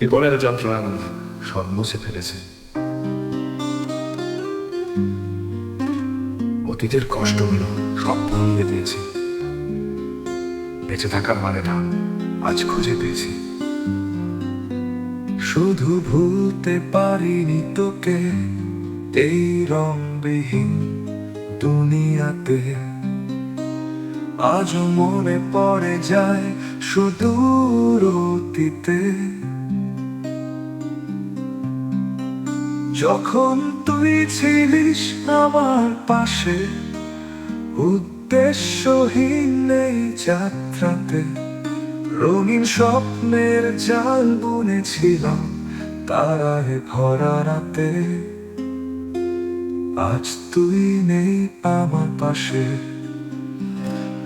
এরপরে যন্ত্রণা সব মুছে ফেলেছে। অতীতের কষ্টগুলো সব ভুলিয়ে দিয়েছি। বেঁচে থাকার মানে না আজ খুঁজে পেয়েছি। শুধু ভুলতে পারিনি তোকে এই রংবিহীন দুনিয়াতে। আজও মনে পড়ে যায় সুদূর অতীতে, যখন তুই ছিলিস আমার পাশে উদ্দেশ্যহীন এই যাত্রাতে। রঙিন স্বপ্নের জাল বুনেছিলাম তারায় ভরা রাতে। আজ তুই নেই আমার পাশে,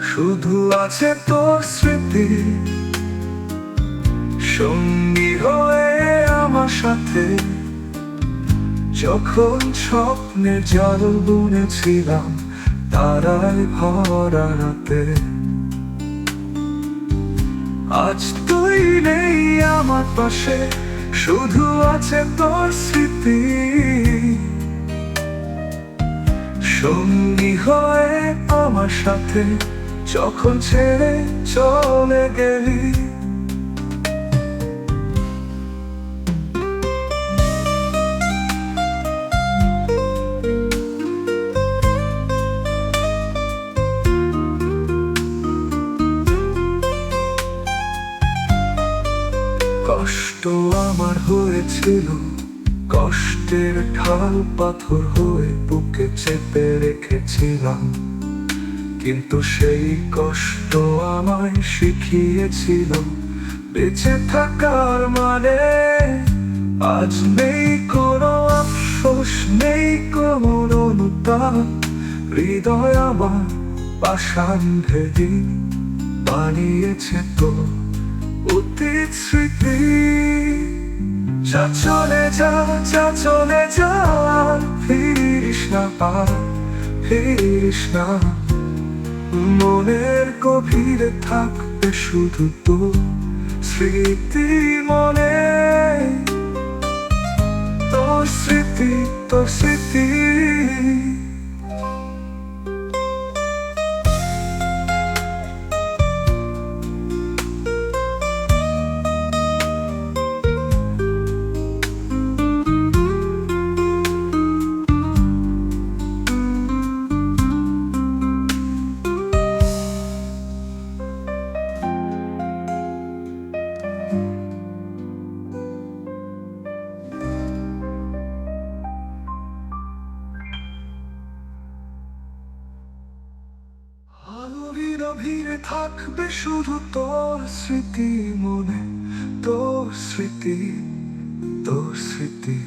শুধু আছে তোর স্মৃতি সঙ্গী হয়ে আমার সাথে। যখন স্বপ্নের জাল বুনেছিলাম তারায় ভরা রাতে। আজ তুই নেই আমার পাশে, শুধু আছে তোর স্মৃতি সঙ্গী হয়ে আমার সাথে। যখন ছেড়ে চলে গেলি কষ্ট আমার হয়েছিল, কষ্টের ঢাল পাথর হয়ে বুকে চেপে রেখেছিলাম। কিন্তু সেই কষ্ট আমায় শিখিয়েছিল বেঁচে থাকার মানে। আজ নেই কোনো আফসোস, নেই কোনো অনুতাপ। হৃদয় আমার পাষাণ ঢেলে বানিয়েছে তো অতীত স্মৃতি। যা চলে যা, যা চলে যা, ফিরিস না আর ফিরিস না। মনের গভীরে থাকবে শুধু তো স্মৃতি মনে। তোর স্মৃতি, তোর স্মৃতি। গভীরে থাকবে শুধু তোর স্মৃতি মনে। তোর স্মৃতি, তোর স্মৃতি।